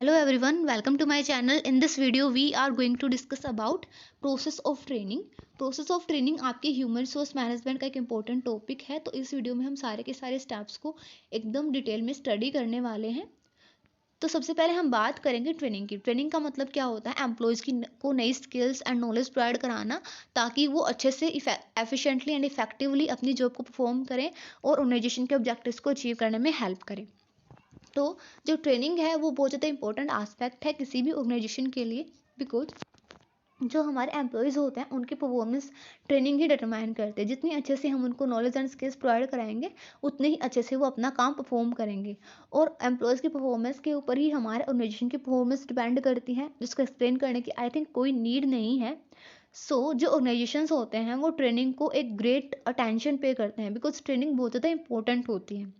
Hello everyone, welcome to my channel. In this video we are going to discuss about process of training. Process of training आपके human resource management का एक important topic है। तो इस video में हम सारे के सारे स्टेप्स को एकदम डिटेल में स्टडी करने वाले हैं। तो सबसे पहले हम बात करेंगे ट्रेनिंग की। ट्रेनिंग का मतलब क्या होता है? एम्प्लॉयज़ को नई स्किल्स एंड नॉलेज प्रोवाइड कराना, ताकि वो अच्छे से एफिशिएंटली एंड इफेक्टिवली अपनी जॉब को परफॉर्म करें और ऑर्गेनाइजेशन के ऑब्जेक्टिव्स को अचीव करने में हेल्प करें। तो जो ट्रेनिंग है वो बहुत ज़्यादा इंपॉर्टेंट एस्पेक्ट है किसी भी ऑर्गेनाइजेशन के लिए, बिकॉज जो हमारे एम्प्लॉयज़ होते हैं उनकी परफॉर्मेंस ट्रेनिंग ही डिटरमाइन करते हैं। जितनी अच्छे से हम उनको नॉलेज एंड स्किल्स प्रोवाइड कराएंगे उतने ही अच्छे से वो अपना काम परफॉर्म करेंगे। और एम्प्लॉयज़ की परफॉर्मेंस के ऊपर ही हमारे ऑर्गेनाइजेशन की परफॉर्मेंस डिपेंड करती है, जिसको एक्सप्लेन करने की आई थिंक कोई नीड नहीं है। जो ऑर्गेनाइजेशंस होते हैं वो ट्रेनिंग को एक ग्रेट अटेंशन पे करते हैं, बिकॉज ट्रेनिंग बहुत ज़्यादा इंपॉर्टेंट होती है।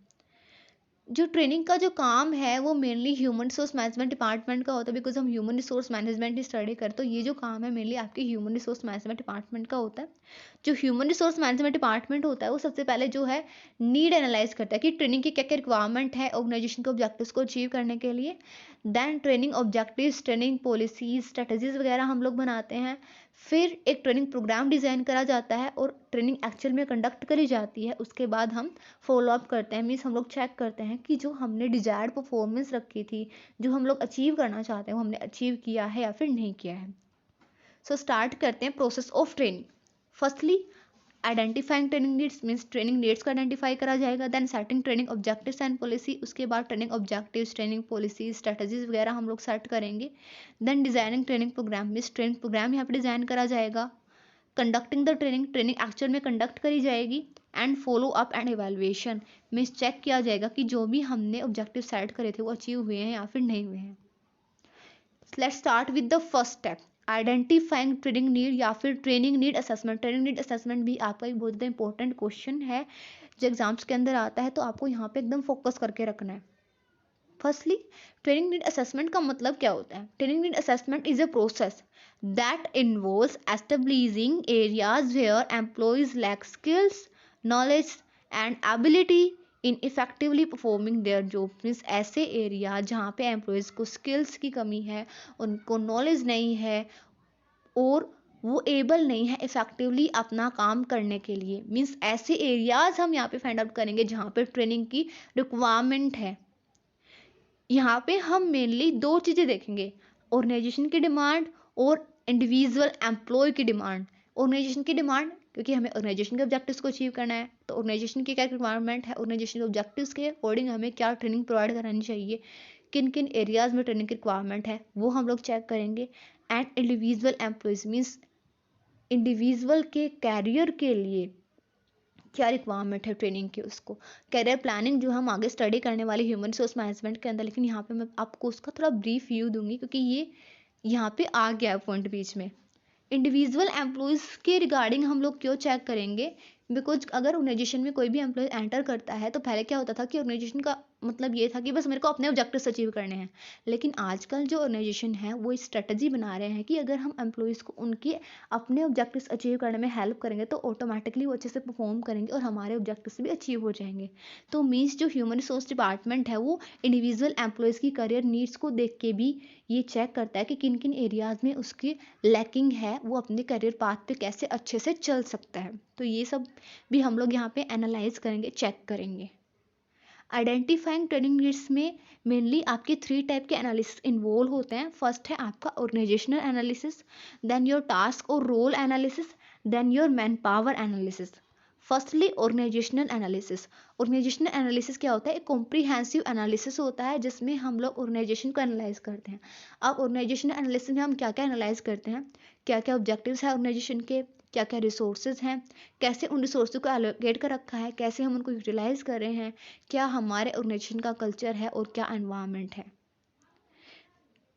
जो ट्रेनिंग का जो काम है वो mainly human resource management department का होता है, बिकॉज हम ह्यूमन रिसोर्स मैनेजमेंट ही स्टडी करते। तो ये जो काम है मेनली आपके ह्यूमन रिसोर्स मैनेजमेंट डिपार्टमेंट का होता है। जो ह्यूमन रिसोर्स मैनेजमेंट डिपार्टमेंट होता है वो सबसे पहले जो है नीड एनालाइज करता है कि ट्रेनिंग की क्या क्या रिक्वायरमेंट है ऑर्गेनाइजेशन के ऑब्जेक्टिव्स को अचीव करने के लिए। Then training objectives, training policies, strategies वगैरह हम लोग बनाते हैं। फिर एक ट्रेनिंग प्रोग्राम डिज़ाइन करा जाता है और ट्रेनिंग एक्चुअल में कंडक्ट करी जाती है। उसके बाद हम फॉलो अप करते हैं, मीन्स हम लोग चेक करते हैं कि जो हमने डिजायर्ड परफॉर्मेंस रखी थी, जो हम लोग अचीव करना चाहते हैं, वो हमने अचीव किया है या फिर नहीं किया है। सो स्टार्ट करते हैं process of training. Firstly identifying training needs, means training needs को आइडेंटिफाई करा जाएगा। Then setting training objectives and policy, उसके बाद training objectives, training policy, strategies वगैरह हम लोग सेट करेंगे। Then designing training programme, means training programme यहाँ पे डिजाइन करा जाएगा। Conducting the training, training actual में कंडक्ट करी जाएगी। And follow up and evaluation, means check किया जाएगा कि जो भी हमने ऑब्जेक्टिव सेट करे थे वो अचीव हुए हैं या फिर नहीं हुए हैं। Let's start with the first step, identifying training need या फिर training need assessment. Training need assessment भी आपका एक बहुत ज़्यादा इंपॉर्टेंट क्वेश्चन है जो एग्जाम्स के अंदर आता है, तो आपको यहाँ पे एकदम फोकस करके रखना है। फर्स्टली ट्रेनिंग नीड असेसमेंट का मतलब क्या होता है? Training need assessment is a process that involves establishing areas where employees lack skills, knowledge and ability in effectively performing their job. Means ऐसे एरिया जहाँ पे एम्प्लॉयज़ को स्किल्स की कमी है, उनको नॉलेज नहीं है और वो एबल नहीं है इफेक्टिवली अपना काम करने के लिए। मीन्स ऐसे एरियाज हम यहाँ पे फाइंड आउट करेंगे जहाँ पे ट्रेनिंग की रिक्वायरमेंट है। यहाँ पे हम मेनली दो चीज़ें देखेंगे, ऑर्गेनाइजेशन की डिमांड और इंडिविजुअल एम्प्लॉय की डिमांड। ऑर्गेनाइजेशन की डिमांड क्योंकि हमें ऑर्गेनाइजेशन के ऑब्जेक्टिव्स को अचीव करना है, तो ऑर्गेनाइजेशन की क्या रिक्वायरमेंट है, ऑर्गेनाइजेशन के ऑब्जेक्टिव्स के अकॉर्डिंग हमें क्या ट्रेनिंग प्रोवाइड करानी चाहिए, किन किन एरियाज में ट्रेनिंग की रिक्वायरमेंट है वो हम लोग चेक करेंगे। And individual employees means individual के कैरियर के लिए क्या रिक्वायरमेंट है ट्रेनिंग की, उसको कैरियर प्लानिंग जो हम आगे स्टडी करने वाले ह्यूमन रिसोर्स मैनेजमेंट के अंदर। लेकिन यहाँ पे मैं आपको उसका थोड़ा ब्रीफ व्यू दूंगी क्योंकि ये यहाँ पे आ गया है पॉइंट बीच में। इंडिविजुअल एम्प्लॉयज़ के रिगार्डिंग हम लोग क्यों चेक करेंगे? बिकॉज अगर ऑर्गेनाइजेशन में कोई भी एम्प्लॉय एंटर करता है तो पहले क्या होता था कि ऑर्गेनाइजेशन का मतलब ये था कि बस मेरे को अपने ऑब्जेक्टिव्स अचीव करने हैं। लेकिन आजकल जो ऑर्गेनाइजेशन है वो स्ट्रेटजी बना रहे हैं कि अगर हम एम्प्लॉयज़ को उनके अपने ऑब्जेक्टिव्स अचीव करने में हेल्प करेंगे तो ऑटोमेटिकली वो अच्छे से परफॉर्म करेंगे और हमारे ऑब्जेक्टिव्स भी अचीव हो जाएंगे। तो मीन्स जो ह्यूमन रिसोर्स डिपार्टमेंट है वो इंडिविजुअल एम्प्लॉयज़ की करियर नीड्स को देख के भी ये चेक करता है कि किन किन एरियाज़ में उसकी लैकिंग है, वो अपने करियर पाथ पे कैसे अच्छे से चल सकता है। तो ये सब भी हम लोग यहाँ पे एनालाइज करेंगे, चेक करेंगे। आइडेंटिफाइंग ट्रेनिंग नीड्स में मेनली आपके 3 टाइप के एनालिसिस इन्वॉल्व होते हैं। फर्स्ट है आपका organisational analysis, then your task और role analysis, then your manpower analysis. Firstly organisational analysis. Organisational analysis क्या होता है? एक कॉम्प्रिहेंसिव एनालिसिस होता है जिसमें हम लोग ऑर्गेनाइजेशन को एनालाइज करते हैं। अब ऑर्गेनाइजेशनल एनालिसिस में हम क्या क्या एनालाइज करते हैं, क्या क्या ऑब्जेक्टिव्स है ऑर्गेनाइजेशन के, क्या क्या रिसोर्सेज हैं, कैसे उन रिसोर्स को एलोकेट कर रखा है, कैसे हम उनको यूटिलाइज कर रहे हैं, क्या हमारे ऑर्गेनाइजेशन का कल्चर है और क्या एनवायरनमेंट है।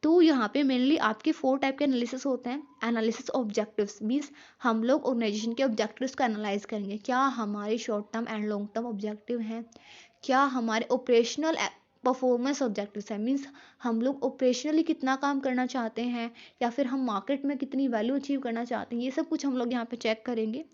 तो यहाँ पे मेनली आपके 4 टाइप के एनालिसिस होते हैं। एनालिसिस ऑब्जेक्टिव्स मीन्स हम लोग ऑर्गेनाइजेशन के ऑब्जेक्टिव्स को एनालाइज करेंगे, क्या हमारे short term and long term objective हैं, क्या हमारे ऑपरेशनल परफॉर्मेंस ऑब्जेक्टिव्स है, मीन्स हम लोग ऑपरेशनली कितना काम करना चाहते हैं या फिर हम मार्केट में कितनी वैल्यू अचीव करना चाहते हैं, ये सब कुछ हम लोग यहाँ पे चेक करेंगे।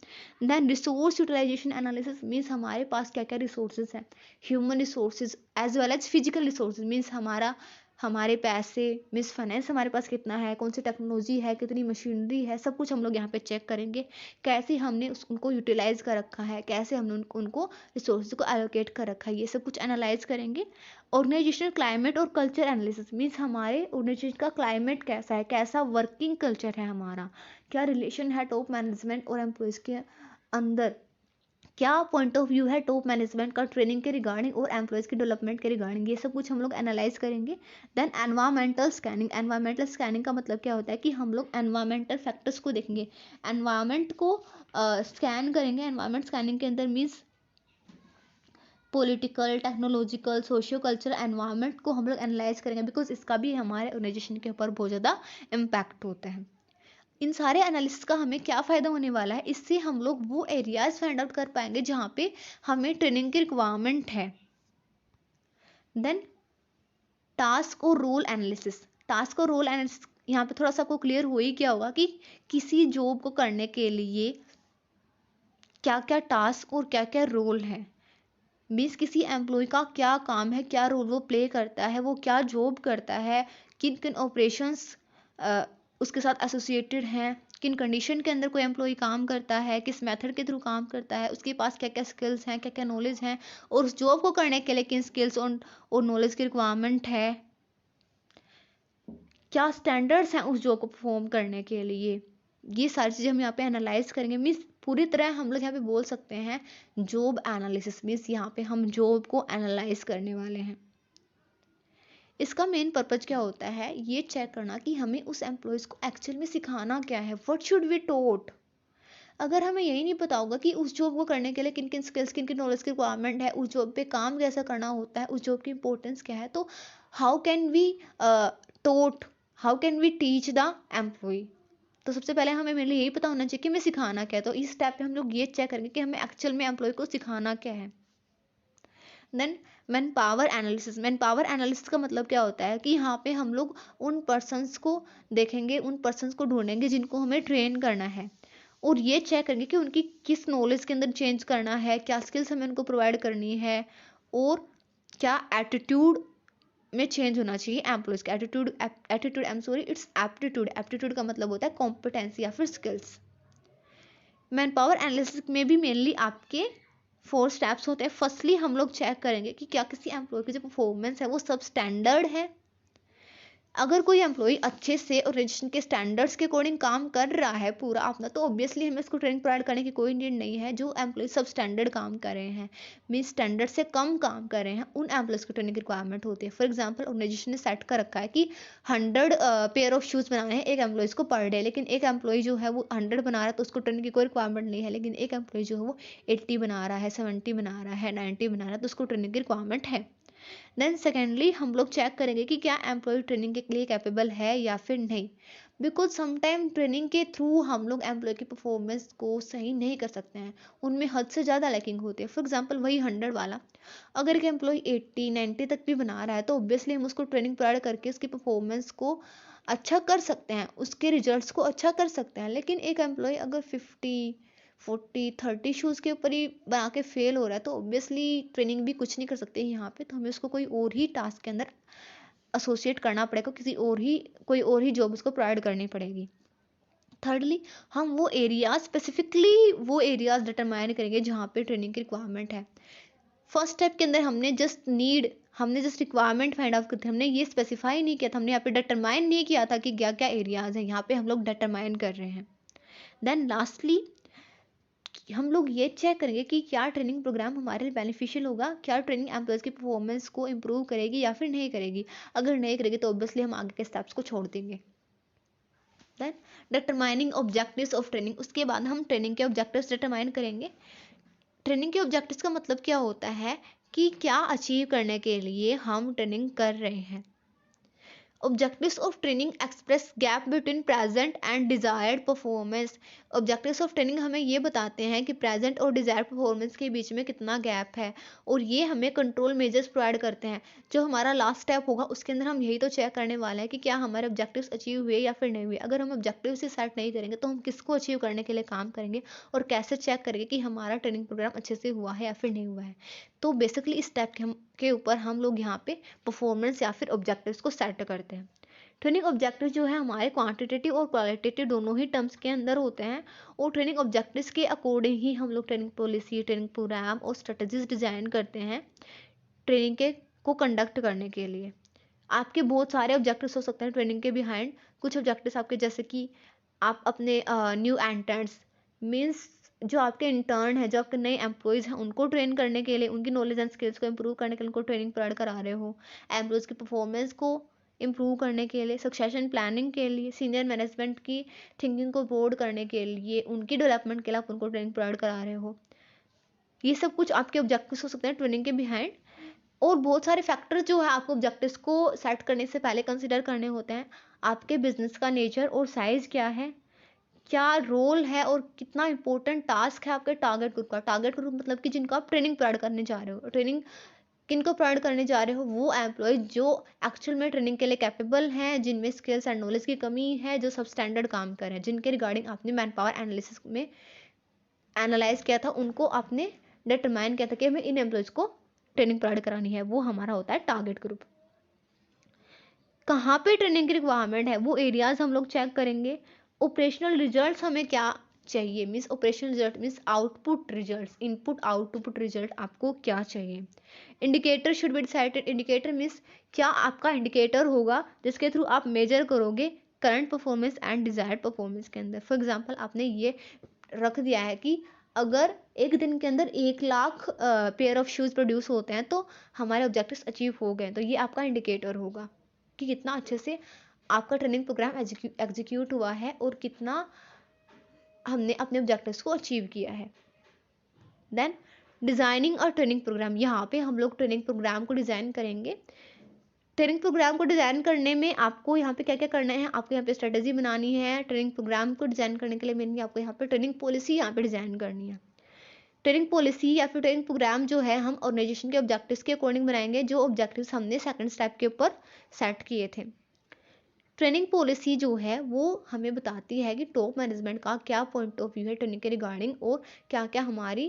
Then resource utilisation analysis means हमारे पास क्या क्या रिसोर्सेज हैं, human resources as well as physical resources. Means हमारा हमारे पैसे मीन्स फाइनेंस हमारे पास कितना है, कौन सी टेक्नोलॉजी है, कितनी मशीनरी है, सब कुछ हम लोग यहाँ पे चेक करेंगे। कैसे हमने उनको यूटिलाइज कर रखा है, कैसे हमने उनको रिसोर्स को एलोकेट कर रखा है, ये सब कुछ एनालाइज करेंगे। ऑर्गेनाइजेशनल क्लाइमेट और कल्चर एनालिसिस मीन्स हमारे ऑर्गेनाइजेशन का क्लाइमेट कैसा है, कैसा वर्किंग कल्चर है हमारा, क्या रिलेशन है टॉप मैनेजमेंट और एम्प्लॉयज़ के अंदर, क्या पॉइंट ऑफ व्यू है टॉप मैनेजमेंट का ट्रेनिंग के रिगार्डिंग और एम्प्लॉयज़ के डेवलपमेंट के रिगार्डिंग, ये सब कुछ हम लोग एनालाइज करेंगे। Then environmental scanning, environmental scanning का मतलब क्या होता है कि हम लोग एनवायरमेंटल फैक्टर्स को देखेंगे, एनवायरमेंट को स्कैन करेंगे। एनवायरमेंट स्कैनिंग के अंदर means political, technological, socio cultural environment को हम लोग एनालाइज करेंगे, बिकॉज इसका भी हमारे ऑर्गेनाइजेशन के ऊपर बहुत ज़्यादा इम्पैक्ट होता है। इन सारे एनालिसिस का हमें क्या फ़ायदा होने वाला है, इससे हम लोग वो एरियाज फाइंड आउट कर पाएंगे जहाँ पे हमें ट्रेनिंग की रिक्वायरमेंट है। देन टास्क और रोल एनालिसिस, टास्क और रोल एनालिसिस यहाँ पे थोड़ा सा आपको क्लियर हो ही क्या होगा कि किसी जॉब को करने के लिए क्या क्या टास्क और क्या क्या रोल है। मीन्स किसी एम्प्लॉय का क्या काम है, क्या रोल वो प्ले करता है, वो क्या जॉब करता है, किन किन ऑपरेशंस उसके साथ एसोसिएटेड हैं, किन कंडीशन के अंदर कोई एम्प्लॉय काम करता है, किस मेथड के थ्रू काम करता है, उसके पास क्या क्या स्किल्स हैं, क्या क्या नॉलेज हैं, और उस जॉब को करने के लिए किन स्किल्स और नॉलेज की रिक्वायरमेंट है, क्या स्टैंडर्ड्स हैं उस जॉब को परफॉर्म करने के लिए। ये सारी चीज़ें हम यहाँ पे एनालाइज करेंगे। मीन्स पूरी तरह हम लोग यहाँ पे बोल सकते हैं जॉब एनालिसिस, मीन्स यहाँ पे हम जॉब को एनालाइज करने वाले हैं। इसका मेन पर्पज क्या होता है, ये चेक करना कि हमें उस एम्प्लॉयज़ को एक्चुअल में सिखाना क्या है, व्हाट शुड वी टॉट। अगर हमें यही नहीं पता होगा कि उस जॉब को करने के लिए किन किन स्किल्स, किन किन नॉलेज की रिक्वायरमेंट है, उस जॉब पे काम कैसा करना होता है, उस जॉब की इंपॉर्टेंस क्या है, तो how can we taught, how can we teach the employ. तो सबसे पहले हमें मेरे लिए यही पता होना चाहिए कि मैं सिखाना क्या है। तो इस स्टेप पे हम लोग ये चेक करेंगे कि हमें एक्चुअल में एम्प्लॉय को सिखाना क्या है। Then manpower analysis, manpower analysis का मतलब क्या होता है कि यहाँ पे हम लोग उन पर्सन्स को देखेंगे, उन पर्सन्स को ढूंढेंगे जिनको हमें ट्रेन करना है, और ये चेक करेंगे कि उनकी किस नॉलेज के अंदर चेंज करना है, क्या स्किल्स हमें उनको प्रोवाइड करनी है, और क्या एटीट्यूड में चेंज होना चाहिए एम्प्लॉयज़ का। Attitude I am sorry, it's aptitude, aptitude का मतलब होता है कॉम्पिटेंसी या फिर स्किल्स। मैन पावर एनालिसिस में भी मेनली आपके 4 स्टेप्स होते हैं। फर्स्टली हम लोग चेक करेंगे कि क्या किसी एम्प्लॉय की जो परफॉर्मेंस है वो सब स्टैंडर्ड है। अगर कोई एम्प्लॉय अच्छे से ऑर्गेनाइजेशन के स्टैंडर्ड्स के अकॉर्डिंग काम कर रहा है पूरा अपना, तो ऑब्वियसली हमें उसको ट्रेनिंग प्रोवाइड करने की कोई नीड नहीं है। जो एम्प्लॉय सब स्टैंडर्ड काम कर रहे हैं, मीन्स स्टैंडर्ड से कम काम कर रहे हैं, उन एम्प्लॉयज़ को ट्रेनिंग की रिक्वायरमेंट होती है। फॉर एग्जाम्पल ऑर्गेनाइजेशन ने सेट कर रखा है कि 100 पेयर ऑफ शूज़ बनाने हैं एक एम्प्लॉयज़ को पर डे, लेकिन एक एम्प्लॉय जो है वो 100 बना रहा है तो उसको ट्रेनिंग की कोई रिक्वायरमेंट नहीं है। लेकिन एक एम्प्लॉय जो है वो 80 बना रहा है, 70 बना रहा है, 90 बना रहा है, तो उसको ट्रेनिंग की रिक्वायरमेंट है। देन सेकेंडली हम लोग चेक करेंगे कि क्या एम्प्लॉय ट्रेनिंग के लिए कैपेबल है या फिर नहीं, बिकॉज समटाइम ट्रेनिंग के थ्रू हम लोग एम्प्लॉय की परफॉर्मेंस को सही नहीं कर सकते हैं, उनमें हद से ज़्यादा लैकिंग होती है। फॉर एग्जांपल वही 100 वाला, अगर एक एम्प्लॉय 80-90 तक भी बना रहा है तो ऑब्वियसली हम उसको ट्रेनिंग प्रोवाइड करके उसकी परफॉर्मेंस को अच्छा कर सकते हैं, उसके रिजल्ट्स को अच्छा कर सकते हैं। लेकिन एक एम्प्लॉय अगर 50-40-30 शूज़ के ऊपर ही बना के फेल हो रहा है तो ऑब्वियसली ट्रेनिंग भी कुछ नहीं कर सकते यहाँ पे, तो हमें उसको कोई और ही टास्क के अंदर एसोसिएट करना पड़ेगा, कोई और ही जॉब उसको प्रोवाइड करनी पड़ेगी। थर्डली हम वो एरियाज डिटरमाइन करेंगे जहाँ पे ट्रेनिंग की रिक्वायरमेंट है। फर्स्ट स्टेप के अंदर हमने जस्ट रिक्वायरमेंट फाइंड आउट की थी, हमने ये स्पेसिफाई नहीं किया था, हमने यहाँ पे डिटरमाइन नहीं किया था कि क्या क्या एरियाज हैं, यहाँ पे हम लोग डिटरमाइन कर रहे हैं। देन लास्टली हम लोग ये चेक करेंगे कि क्या ट्रेनिंग प्रोग्राम हमारे लिए बेनिफिशियल होगा, क्या ट्रेनिंग एम्प्लॉयज़ की परफॉर्मेंस को इम्प्रूव करेगी या फिर नहीं करेगी। अगर नहीं करेगी तो ऑब्वियसली हम आगे के स्टेप्स को छोड़ देंगे। Then determining objectives of training, उसके बाद हम ट्रेनिंग के ऑब्जेक्टिव्स डिटरमाइन करेंगे। ट्रेनिंग के ऑब्जेक्टिव्स का मतलब क्या होता है कि क्या अचीव करने के लिए हम ट्रेनिंग कर रहे हैं। Objectives of training express gap between present and desired performance. Objectives of training हमें ये बताते हैं कि present और desired performance के बीच में कितना gap है, और ये हमें control measures provide करते हैं। जो हमारा last step होगा उसके अंदर हम यही तो check करने वाले हैं कि क्या हमारे objectives achieve हुए या फिर नहीं हुए। अगर हम objectives ही set नहीं करेंगे तो हम किसको achieve करने के लिए काम करेंगे, और कैसे check करेंगे कि हमारा training program अच्छे से हुआ है या फिर नहीं हुआ है। तो बेसिकली इस के ऊपर हम लोग यहाँ पे परफॉर्मेंस या फिर ऑब्जेक्टिव्स को सेट करते हैं। ट्रेनिंग ऑब्जेक्टिव जो है हमारे क्वांटिटेटिव और क्वालिटेटिव दोनों ही टर्म्स के अंदर होते हैं, और ट्रेनिंग ऑब्जेक्टिव्स के अकॉर्डिंग ही हम लोग ट्रेनिंग पॉलिसी, ट्रेनिंग प्रोग्राम और स्ट्रेटजीज डिज़ाइन करते हैं ट्रेनिंग के को कंडक्ट करने के लिए। आपके बहुत सारे ऑब्जेक्टिव्स हो सकते हैं ट्रेनिंग के बिहाइंड। कुछ ऑब्जेक्टिव्स आपके जैसे कि आप अपने न्यू एंट्रेंट्स मीन्स जो आपके इंटर्न है, जो आपके नए एम्प्लॉयज़ हैं, उनको ट्रेन करने के लिए, उनकी नॉलेज एंड स्किल्स को इम्प्रूव करने के लिए उनको ट्रेनिंग प्रोवाइड करा रहे हो। एम्प्लॉयज़ की परफॉर्मेंस को इम्प्रूव करने के लिए, सक्सेशन प्लानिंग के लिए, सीनियर मैनेजमेंट की थिंकिंग को बोर्ड करने के लिए, उनकी डेवलपमेंट के लिए आप उनको ट्रेनिंग प्रोवाइड करा रहे हो। ये सब कुछ आपके ऑब्जेक्टिव्स हो सकते हैं ट्रेनिंग के बिहाइंड। और बहुत सारे फैक्टर जो है आपको ऑब्जेक्टिव्स को सेट करने से पहले कंसिडर करने होते हैं। आपके बिजनेस का नेचर और साइज क्या है, क्या रोल है और कितना इंपॉर्टेंट टास्क है आपके टारगेट ग्रुप का। टारगेट ग्रुप मतलब कि जिनको आप ट्रेनिंग प्रोवाइड करने जा रहे हो। ट्रेनिंग किनको प्रोवाइड करने जा रहे हो? वो एम्प्लॉय जो एक्चुअल में ट्रेनिंग के लिए कैपेबल हैं, जिनमें स्किल्स एंड नॉलेज की कमी है, जो सब स्टैंडर्ड काम कर रहे हैं, जिनके रिगार्डिंग आपने मैन पावर एनालिसिस में एनालाइज किया था, उनको आपने डिटरमाइन किया था कि हमें इन एम्प्लॉयज़ को ट्रेनिंग प्रोवाइड करानी है। वो हमारा होता है टारगेट ग्रुप। कहाँ पे ट्रेनिंग की रिक्वायरमेंट है वो एरियाज हम लोग चेक करेंगे। ऑपरेशनल रिजल्ट्स हमें क्या चाहिए, means operational result means output results, input output result आपको क्या चाहिए। Indicator should be decided. Indicator means क्या आपका इंडिकेटर होगा जिसके थ्रू आप मेजर करोगे current performance and desired performance के अंदर। फॉर एग्जाम्पल आपने ये रख दिया है कि अगर एक दिन के अंदर 1 lakh pair of shoes produce होते हैं तो हमारे ऑब्जेक्टिव्स अचीव हो गए, तो ये आपका इंडिकेटर होगा कि कितना अच्छे से आपका ट्रेनिंग प्रोग्राम एग्जीक्यूट हुआ है और कितना हमने अपने ऑब्जेक्टिव्स को अचीव किया है। देन डिज़ाइनिंग और ट्रेनिंग प्रोग्राम, यहाँ पे हम लोग ट्रेनिंग प्रोग्राम को डिज़ाइन करेंगे। ट्रेनिंग प्रोग्राम को डिज़ाइन करने में आपको यहाँ पे क्या क्या करना है, आपको यहाँ पे स्ट्रेटेजी बनानी है। ट्रेनिंग प्रोग्राम को डिज़ाइन करने के लिए मेनली आपको यहाँ पे ट्रेनिंग पॉलिसी यहाँ पे डिज़ाइन करनी है। ट्रेनिंग पॉलिसी या फिर ट्रेनिंग प्रोग्राम जो है हम ऑर्गेनाइजेशन के ऑब्जेक्टिव्स के अकॉर्डिंग बनाएंगे, जो ऑब्जेक्टिव्स हमने सेकंड स्टेप के ऊपर सेट किए थे। ट्रेनिंग पॉलिसी जो है वो हमें बताती है कि टॉप मैनेजमेंट का क्या पॉइंट ऑफ व्यू है ट्रेनिंग के रिगार्डिंग, और क्या क्या हमारी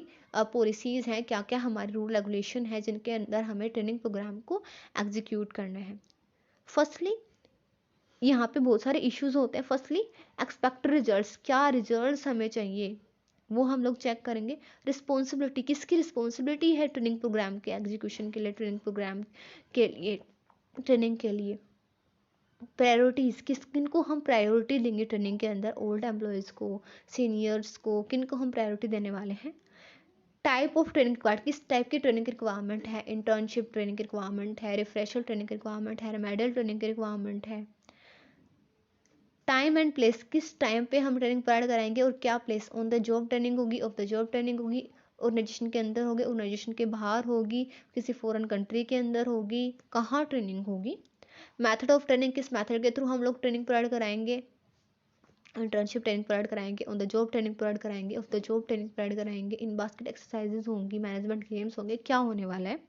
पॉलिसीज़ हैं, क्या क्या हमारी रूल रेगुलेशन है जिनके अंदर हमें ट्रेनिंग प्रोग्राम को एग्जीक्यूट करना है। फर्स्टली यहाँ पे बहुत सारे इश्यूज होते हैं। फर्स्टली एक्सपेक्ट रिजल्ट्स, क्या रिजल्ट्स हमें चाहिए वो हम लोग चेक करेंगे। रिस्पॉन्सिबिलिटी, किसकी रिस्पॉन्सिबिलिटी है ट्रेनिंग प्रोग्राम के एग्जीक्यूशन के लिए, ट्रेनिंग प्रोग्राम के लिए, ट्रेनिंग के लिए। प्रायोरिटीज़, किनको हम प्रायोरिटी देंगे ट्रेनिंग के अंदर, ओल्ड एम्प्लॉयज़ को, सीनियर्स को, किनको हम प्रायोरिटी देने वाले हैं। टाइप ऑफ ट्रेनिंग रिक्वायर्ड, किस टाइप की ट्रेनिंग की रिक्वायरमेंट है। इंटर्नशिप ट्रेनिंग की रिक्वायरमेंट है, रिफ्रेशर ट्रेनिंग की रिक्वायरमेंट है, रेमेडियल ट्रेनिंग की रिक्वायरमेंट है। टाइम एंड प्लेस, किस टाइम पे हम ट्रेनिंग प्रोवाइड कराएंगे और क्या place, on the job training होगी, ऑफ द जॉब ट्रेनिंग होगी, ऑर्गेनाइजेशन के अंदर होगी, ऑर्गेनाइजेशन के बाहर होगी, किसी फॉरेन कंट्री के अंदर होगी, कहाँ ट्रेनिंग होगी। मेथड ऑफ ट्रेनिंग, किस मेथड के थ्रू हम लोग ट्रेनिंग प्रोवाइड कराएंगे। इंटर्नशिप ट्रेनिंग प्रोवाइड कराएंगे, on the job training provide कराएंगे, off the job training provide कराएंगे, इन बास्केट एक्सरसाइजेज होंगी, मैनेजमेंट गेम्स होंगे, क्या होने वाला है।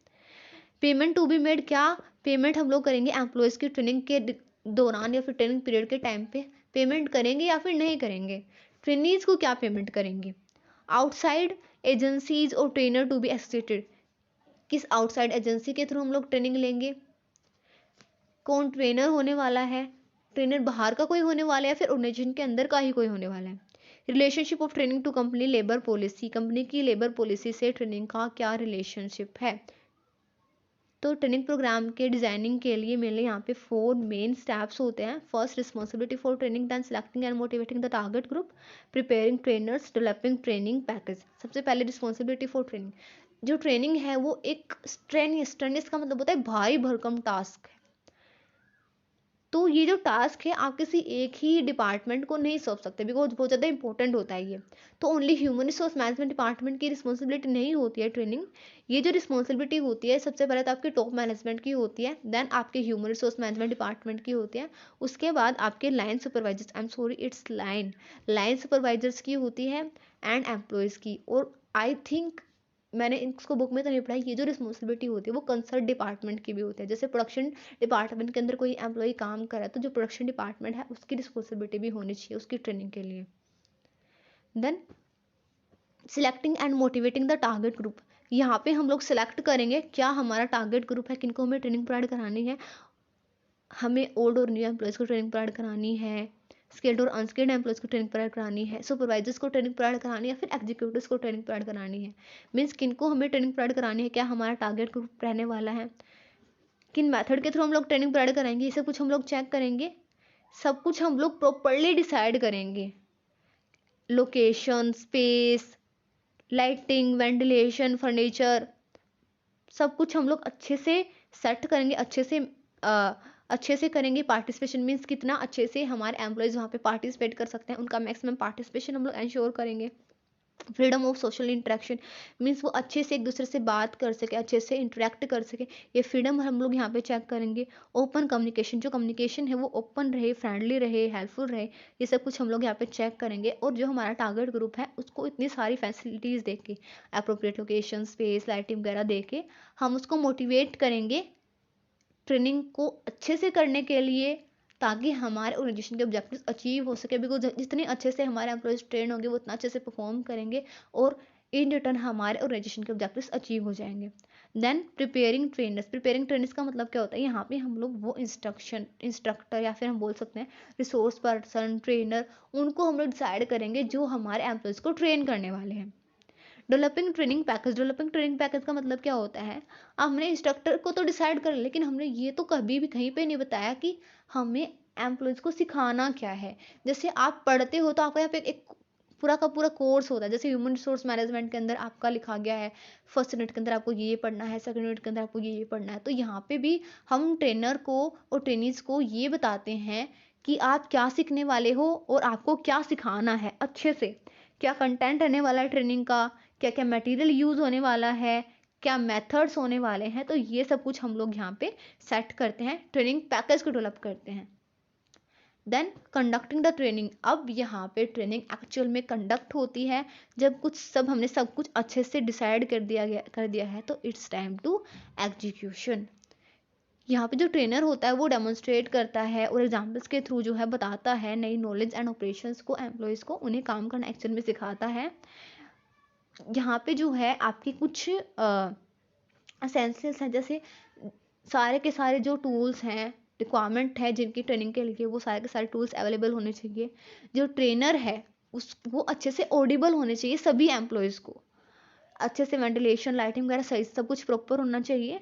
पेमेंट टू बी मेड, क्या पेमेंट हम लोग करेंगे एम्प्लॉयज़ की ट्रेनिंग के दौरान या फिर ट्रेनिंग पीरियड के टाइम पे पेमेंट करेंगे या फिर नहीं करेंगे। ट्रेनीज को क्या पेमेंट करेंगे। आउटसाइड एजेंसीज और ट्रेनर टू बी एसोसिएटेड, किस आउटसाइड एजेंसी के थ्रू हम लोग ट्रेनिंग लेंगे, कौन ट्रेनर होने वाला है, ट्रेनर बाहर का कोई होने वाला है या फिर ऑर्गेनाइजेशन के अंदर का ही कोई होने वाला है। Relationship of training to company labour policy, company की लेबर पॉलिसी से ट्रेनिंग का क्या रिलेशनशिप है। तो ट्रेनिंग प्रोग्राम के डिजाइनिंग के लिए मेनली यहाँ पे 4 मेन स्टेप्स होते हैं। First, responsibility for training, then selecting and motivating the target group, preparing trainers, developing training package. सबसे पहले रिस्पॉन्सिबिलिटी फॉर ट्रेनिंग, जो ट्रेनिंग है वो एक स्ट्रेनियस का मतलब होता है भारी भरकम टास्क है। तो ये जो टास्क है आप किसी एक ही डिपार्टमेंट को नहीं सौंप सकते, बिकॉज बहुत ज़्यादा इंपॉर्टेंट होता है ये। तो only human resource management department की रिस्पॉन्सिबिलिटी नहीं होती है ट्रेनिंग। ये जो रिस्पॉन्सिबिलिटी होती है सबसे पहले तो आपके टॉप मैनेजमेंट की होती है, देन आपके ह्यूमन रिसोर्स मैनेजमेंट डिपार्टमेंट की होती है, उसके बाद आपके line supervisors, I am sorry it's line supervisors की होती है, एंड एम्प्लॉयज़ की। और आई थिंक मैंने इसको बुक में तो नहीं पढ़ा, ये जो रिस्पॉन्सिबिलिटी होती है वो कंसर्न डिपार्टमेंट की भी होती है। जैसे प्रोडक्शन डिपार्टमेंट के अंदर कोई एम्प्लॉय काम कर रहा है तो जो प्रोडक्शन डिपार्टमेंट है उसकी रिस्पॉन्सिबिलिटी भी होनी चाहिए उसकी ट्रेनिंग के लिए। Then selecting and motivating the target group, यहाँ पे हम लोग सिलेक्ट करेंगे क्या हमारा टारगेट ग्रुप है, किनको हमें ट्रेनिंग प्रोवाइड करानी है। हमें ओल्ड और न्यू एम्प्लॉयज़ को ट्रेनिंग प्रोवाइड करानी है, स्किल्ड और अनस्किल्ड एम्प्लॉयज़ को ट्रेनिंग प्रोवाइड करानी है, सुपरवाइजर्स को ट्रेनिंग प्रोवाइड करानी है, फिर एग्जीक्यूटिव्स को ट्रेनिंग प्रोवाइड करानी है। मीन्स किनको हमें ट्रेनिंग प्रोवाइड करानी है, क्या हमारा टारगेट ग्रुप रहने वाला है, किन मेथड के थ्रू हम लोग ट्रेनिंग प्रोवाइड कराएंगे, ये सब कुछ हम लोग चेक करेंगे। सब कुछ हम लोग प्रॉपरली डिसाइड करेंगे। Location, space, lighting, ventilation, furniture, सब कुछ हम लोग अच्छे से सेट करेंगे, अच्छे से करेंगे। पार्टिसिपेशन मीन्स कितना अच्छे से हमारे एम्प्लॉयज़ वहाँ पे पार्टिसिपेट कर सकते हैं, उनका मैक्सिमम पार्टिसिपेशन हम लोग इंश्योर करेंगे। Freedom of social interaction means वो अच्छे से एक दूसरे से बात कर सके, अच्छे से इंटरेक्ट कर सके, ये फ्रीडम हम लोग यहाँ पे चेक करेंगे। ओपन कम्युनिकेशन, जो कम्युनिकेशन है वो ओपन रहे, फ्रेंडली रहे, हेल्पफुल रहे, ये सब कुछ हम लोग यहाँ पे चेक करेंगे। और जो हमारा टारगेट ग्रुप है उसको इतनी सारी फैसिलिटीज़ दे के, अप्रोप्रिएट लोकेशन, स्पेस, लाइटिंग वगैरह दे के हम उसको मोटिवेट करेंगे ट्रेनिंग को अच्छे से करने के लिए, ताकि हमारे ऑर्गेनाइजेशन के ऑब्जेक्टिव्स अचीव हो सके। बिकॉज जितने अच्छे से हमारे एम्प्लॉयज़ ट्रेन होंगे वो उतना अच्छे से परफॉर्म करेंगे और इन रिटर्न हमारे ऑर्गेनाइजेशन के ऑब्जेक्टिव्स अचीव हो जाएंगे। देन प्रिपेयरिंग ट्रेनर्स का मतलब क्या होता है, यहाँ पे हम लोग वो इंस्ट्रक्टर या फिर हम बोल सकते हैं रिसोर्स पर्सन, ट्रेनर, उनको हम लोग डिसाइड करेंगे जो हमारे एम्प्लॉयज़ को ट्रेन करने वाले हैं। डेवलपिंग ट्रेनिंग पैकेज का मतलब क्या होता है, हमने इंस्ट्रक्टर को तो डिसाइड कर लिया, लेकिन हमने ये तो कभी भी कहीं पे नहीं बताया कि हमें एम्प्लॉयज़ को सिखाना क्या है। जैसे आप पढ़ते हो तो आपका यहाँ पे एक पूरा का पूरा कोर्स होता है। जैसे ह्यूमन रिसोर्स मैनेजमेंट के अंदर आपका लिखा गया है, फर्स्ट यूनिट के अंदर आपको ये पढ़ना है, सेकंड यूनिट के अंदर आपको ये पढ़ना है। तो यहाँ पे भी हम ट्रेनर को और ट्रेनीज को ये बताते हैं कि आप क्या सीखने वाले हो और आपको क्या सिखाना है अच्छे से, क्या कंटेंट रहने वाला है ट्रेनिंग का, क्या क्या मटेरियल यूज़ होने वाला है, क्या मेथड्स होने वाले हैं। तो ये सब कुछ हम लोग यहाँ पे सेट करते हैं, ट्रेनिंग पैकेज को डेवलप करते हैं। देन कंडक्टिंग द ट्रेनिंग, अब यहाँ पे ट्रेनिंग एक्चुअल में कंडक्ट होती है जब हमने सब कुछ अच्छे से डिसाइड कर दिया है, तो इट्स टाइम टू एग्जीक्यूशन। यहाँ पे जो ट्रेनर होता है वो डेमोन्स्ट्रेट करता है और एग्जाम्पल्स के थ्रू जो है बताता है नई नॉलेज एंड ऑपरेशंस को, एम्प्लॉयज़ को उन्हें काम करना एक्चुअल में सिखाता है। यहाँ पे जो है आपकी कुछ एसेंशियल्स हैं, जैसे सारे के सारे जो टूल्स हैं, रिक्वायरमेंट है जिनकी ट्रेनिंग के लिए, वो सारे के सारे टूल्स अवेलेबल होने चाहिए। जो ट्रेनर है वो अच्छे से ऑडिबल होने चाहिए सभी एम्प्लॉयज़ को, अच्छे से वेंटिलेशन, लाइटिंग वगैरह सही सब कुछ प्रॉपर होना चाहिए,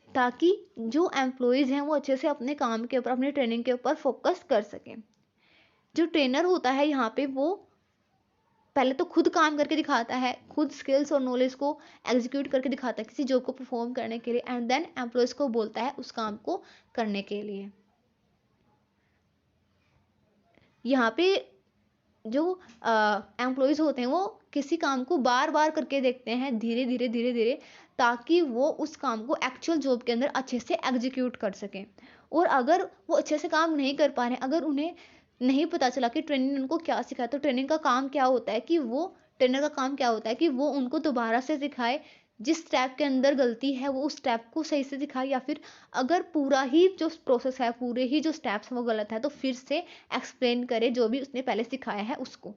ताकि जो एम्प्लॉयज़ हैं वो अच्छे से अपने काम के ऊपर, अपनी ट्रेनिंग के ऊपर फोकस कर सकें। जो ट्रेनर होता है यहाँ पे वो पहले तो खुद काम करके दिखाता है, खुद स्किल्स और नॉलेज को एग्जीक्यूट करके दिखाता है किसी जॉब को परफॉर्म करने के लिए, एंड देन एम्प्लॉयज़ को बोलता है उस काम को करने के लिए। यहाँ पे जो एम्प्लॉयज़ होते हैं वो किसी काम को बार बार करके देखते हैं, धीरे धीरे, ताकि वो उस काम को एक्चुअल जॉब के अंदर अच्छे से एग्जीक्यूट कर सकें। और अगर वो अच्छे से काम नहीं कर पा रहे हैं, अगर उन्हें नहीं पता चला कि ट्रेनिंग ने उनको क्या सिखाया, तो ट्रेनर का काम क्या होता है कि वो उनको दोबारा से सिखाए, जिस स्टेप के अंदर गलती है वो उस स्टेप को सही से सिखाए, या फिर अगर पूरा ही जो प्रोसेस है, पूरे ही जो स्टेप्स हैं वो गलत है, तो फिर से एक्सप्लेन करे जो भी उसने पहले सिखाया है उसको।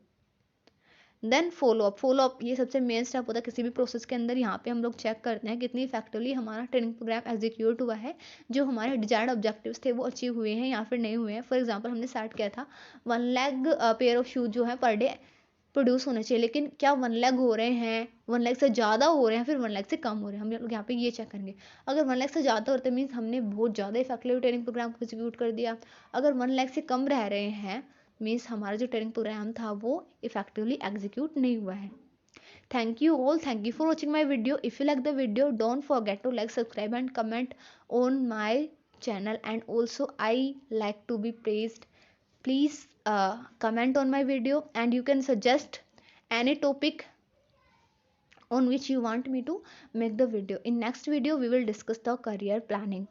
देन फॉलोअप ये सबसे मेन स्टेप होता है किसी भी प्रोसेस के अंदर। यहाँ पे हम लोग चेक करते हैं कितनी इफेक्टिवली हमारा ट्रेनिंग प्रोग्राम एग्जीक्यूट हुआ है, जो हमारे डिजायर्ड ऑब्जेक्टिव्स थे वो अचीव हुए हैं या फिर नहीं हुए हैं। फॉर एग्जांपल हमने सेट किया था 1 लाख पेयर ऑफ शूज जो है पर डे प्रोड्यूस होने चाहिए, लेकिन क्या 1 लाख हो रहे हैं, 1 लाख से ज़्यादा हो रहे हैं, फिर 1 लाख से कम हो रहे हैं, हम लोग यहाँ पे ये चेक करेंगे। अगर 1 लाख से ज़्यादा होते मीन्स हमने बहुत ज़्यादा इफेक्टिव ट्रेनिंग प्रोग्राम को एग्जीक्यूट कर दिया। अगर 1 लाख से कम रह रहे हैं मीन्स हमारा जो ट्रेनिंग प्रोग्राम था वो इफेक्टिवली एग्जीक्यूट नहीं हुआ है। Thank you all. Thank you for watching my video. If you like the video, don't forget to like, subscribe and comment on my channel. And also I like to be praised. Please comment on my video, and you can suggest any topic on which you want me to make the video. In next video we will discuss the career planning.